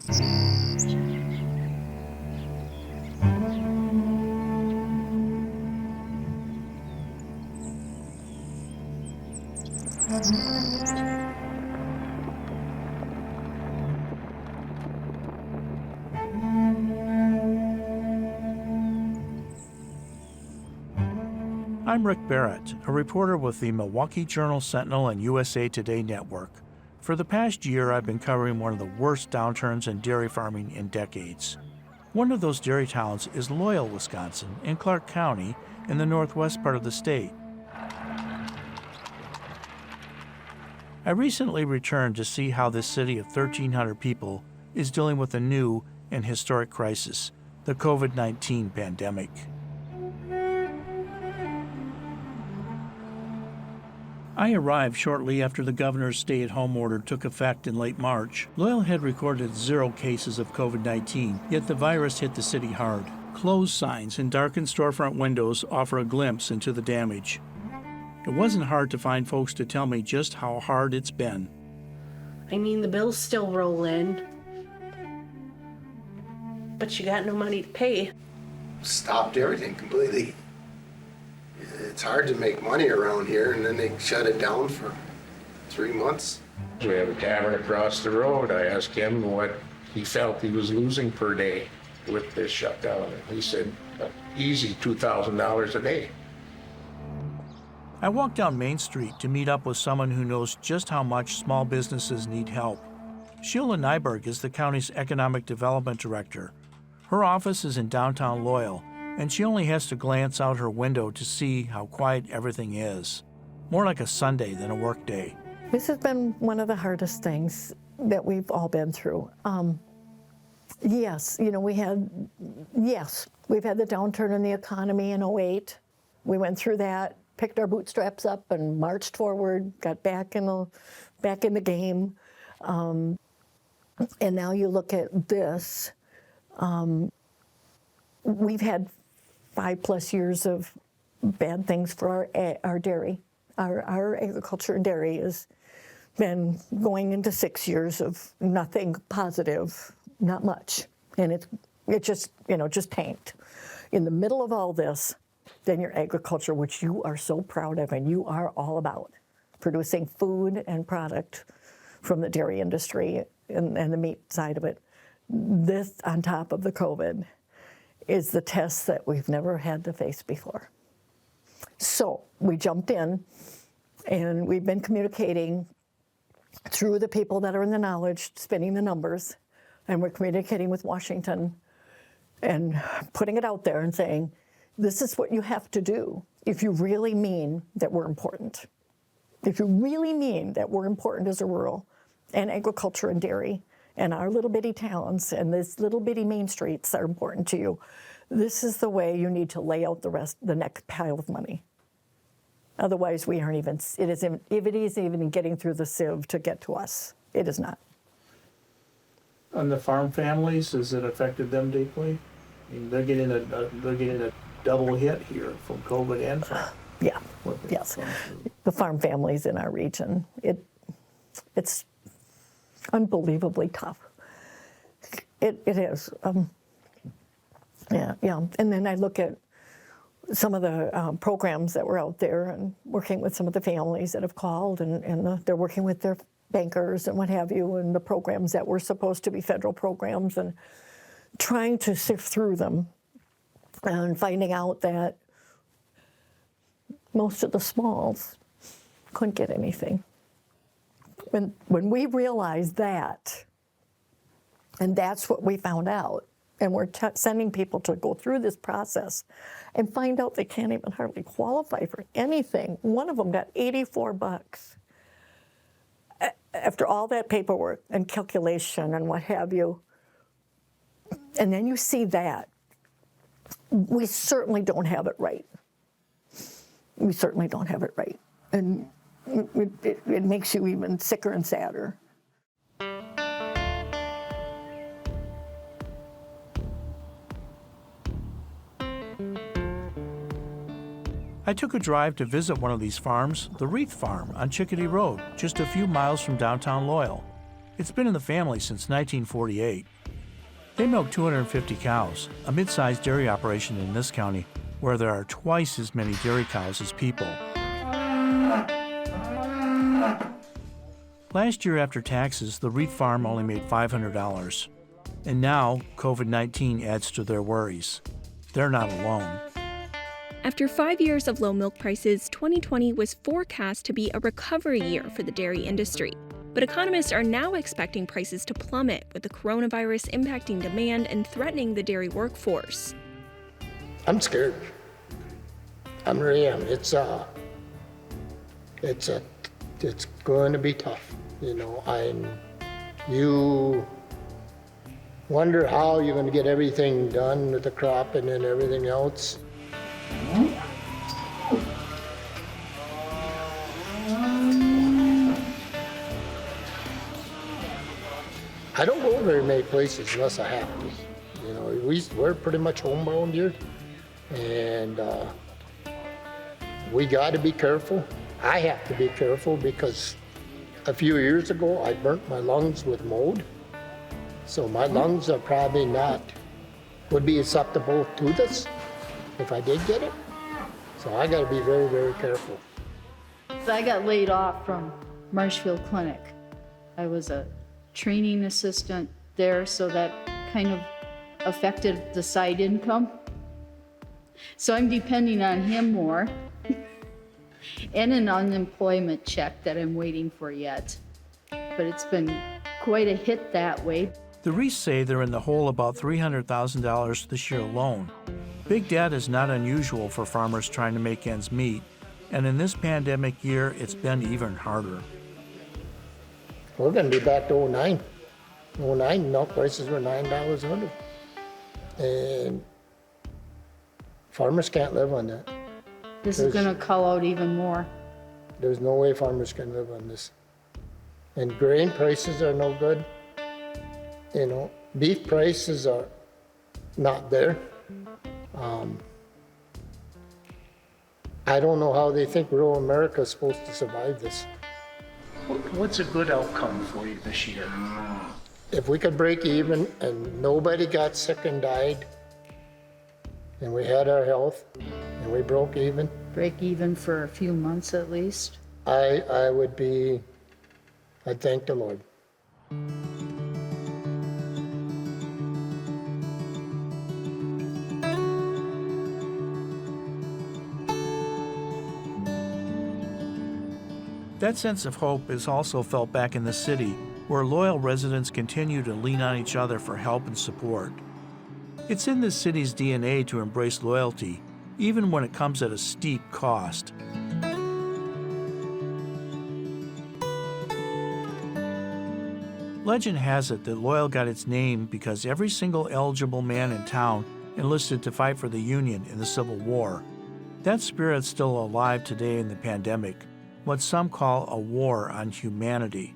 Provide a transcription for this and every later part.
I'm Rick Barrett, a reporter with the Milwaukee Journal Sentinel and USA Today network. For the past year, I've been covering one of the worst downturns in dairy farming in decades. One of those dairy towns is Loyal, Wisconsin, in Clark County, in the northwest part of the state. I recently returned to see how this city of 1,300 people is dealing with a new and historic crisis, the COVID-19 pandemic. I arrived shortly after the governor's stay-at-home order took effect in late March. Loyal had recorded 0 cases of COVID-19, yet the virus hit the city hard. Closed signs and darkened storefront windows offer a glimpse into the damage. It wasn't hard to find folks to tell me just how hard it's been. I mean, the bills still roll in, but you got no money to pay. Stopped everything completely. It's hard to make money around here, and then they shut it down for 3 months. We have a tavern across the road. I asked him what he felt he was losing per day with this shutdown. And he said, easy $2,000 a day. I walked down Main Street to meet up with someone who knows just how much small businesses need help. Sheila Nyberg is the county's economic development director. Her office is in downtown Loyal, and she only has to glance out her window to see how quiet everything is. More like a Sunday than a work day. This has been one of the hardest things that we've all been through. Yes, we've had the downturn in the economy in '08. We went through that, picked our bootstraps up and marched forward, got back in the game. And now you look at this, we've had 5+ years of bad things for our dairy. Our agriculture and dairy has been going into 6 years of nothing positive, not much. And it just tanked. In the middle of all this, then your agriculture, which you are so proud of and you are all about, producing food and product from the dairy industry and the meat side of it. This on top of the COVID is the test that we've never had to face before. So we jumped in, and we've been communicating through the people that are in the knowledge, spinning the numbers, and we're communicating with Washington and putting it out there and saying, this is what you have to do if you really mean that we're important. If you really mean that we're important as a rural and agriculture and dairy, and our little bitty towns and these little bitty main streets are important to you, this is the way you need to lay out the next pile of money. Otherwise, we aren't even, if it is even getting through the sieve to get to us, it is not. On the farm families, has it affected them deeply? I mean, they're getting a double hit here from COVID and from Yes. The farm families in our region, it's unbelievably tough. It is. And then I look at some of the programs that were out there and working with some of the families that have called, and they're working with their bankers and what have you, and the programs that were supposed to be federal programs, and trying to sift through them and finding out that most of the smalls couldn't get anything. When we realized that, and that's what we found out, and we're sending people to go through this process and find out they can't even hardly qualify for anything. One of them got $84 after all that paperwork and calculation and what have you. And then you see that. We certainly don't have it right. We certainly don't have it right. And it makes you even sicker and sadder. I took a drive to visit one of these farms, the Wreath Farm on Chickadee Road, just a few miles from downtown Loyal. It's been in the family since 1948. They milk 250 cows, a mid-sized dairy operation in this county where there are twice as many dairy cows as people. Last year after taxes, the Reed farm only made $500. And now, COVID-19 adds to their worries. They're not alone. After 5 years of low milk prices, 2020 was forecast to be a recovery year for the dairy industry. But economists are now expecting prices to plummet, with the coronavirus impacting demand and threatening the dairy workforce. I'm scared. I really am. It's going to be tough. You wonder how you're going to get everything done with the crop and then everything else. I don't go very many places unless I have to. We're pretty much homebound here, and we got to be careful. I have to be careful because a few years ago I burnt my lungs with mold, so my lungs are probably would be susceptible to this if I did get it. So I got to be very, very careful. I got laid off from Marshfield Clinic. I was a training assistant there, so that kind of affected the side income. So I'm depending on him more. And an unemployment check that I'm waiting for yet. But it's been quite a hit that way. The Rees say they're in the hole about $300,000 this year alone. Big debt is not unusual for farmers trying to make ends meet, and in this pandemic year, it's been even harder. We're going to be back to 09. 09, milk prices were $9 a hundred. And farmers can't live on that. This is going to call out even more. There's no way farmers can live on this. And grain prices are no good. Beef prices are not there. I don't know how they think rural America is supposed to survive this. What's a good outcome for you this year? If we could break even and nobody got sick and died, and we had our health, and we broke even. Break even for a few months at least. I'd thank the Lord. That sense of hope is also felt back in the city, where loyal residents continue to lean on each other for help and support. It's in the city's DNA to embrace loyalty, even when it comes at a steep cost. Legend has it that Loyal got its name because every single eligible man in town enlisted to fight for the Union in the Civil War. That spirit's still alive today in the pandemic, what some call a war on humanity.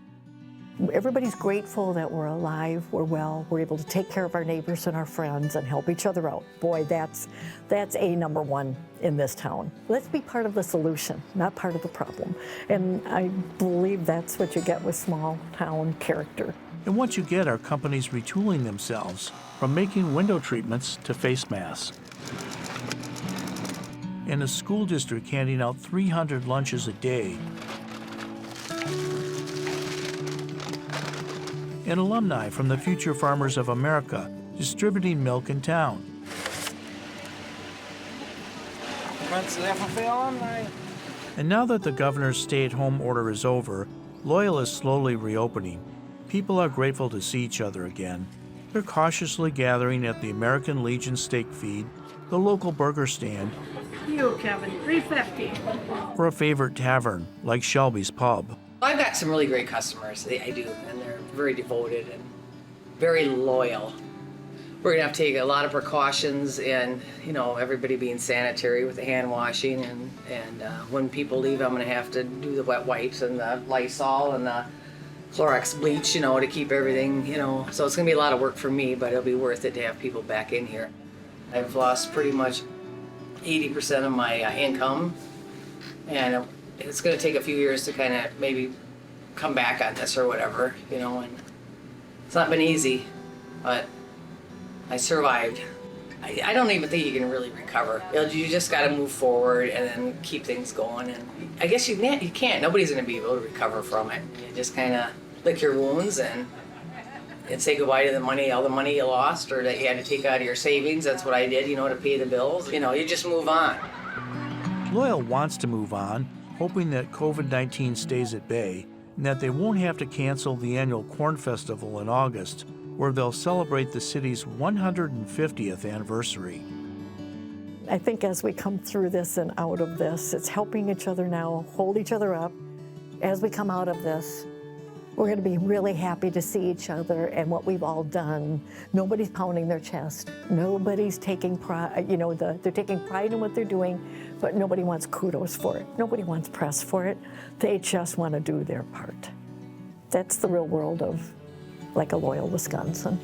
Everybody's grateful that we're alive, we're well, we're able to take care of our neighbors and our friends and help each other out. Boy, that's a number one in this town. Let's be part of the solution, not part of the problem. And I believe that's what you get with small town character. And what you get are companies retooling themselves, from making window treatments to face masks. And a school district handing out 300 lunches a day. And alumni from the Future Farmers of America distributing milk in town. And now that the governor's stay-at-home order is over, Loyal is slowly reopening. People are grateful to see each other again. They're cautiously gathering at the American Legion steak feed, the local burger stand, You, Kevin, $3.50. or a favorite tavern like Shelby's Pub. I've got some really great customers, I do, and they're very devoted and very loyal. We're gonna have to take a lot of precautions and, everybody being sanitary with the hand washing and when people leave, I'm gonna have to do the wet wipes and the Lysol and the Clorox bleach, to keep everything, so it's gonna be a lot of work for me, but it'll be worth it to have people back in here. I've lost pretty much 80% of my income, and it's going to take a few years to kind of maybe come back on this or whatever, and it's not been easy, but I survived. I don't even think you can really recover. You just got to move forward and then keep things going. And I guess you can't. Nobody's going to be able to recover from it. You just kind of lick your wounds and say goodbye to the money, all the money you lost or that you had to take out of your savings. That's what I did, to pay the bills. You just move on. Loyal wants to move on, hoping that COVID-19 stays at bay and that they won't have to cancel the annual Corn Festival in August, where they'll celebrate the city's 150th anniversary. I think as we come through this and out of this, it's helping each other now, hold each other up. As we come out of this, we're going to be really happy to see each other and what we've all done. Nobody's pounding their chest. Nobody's taking pride, they're taking pride in what they're doing, but nobody wants kudos for it. Nobody wants press for it. They just want to do their part. That's the real world of like a loyal Wisconsin.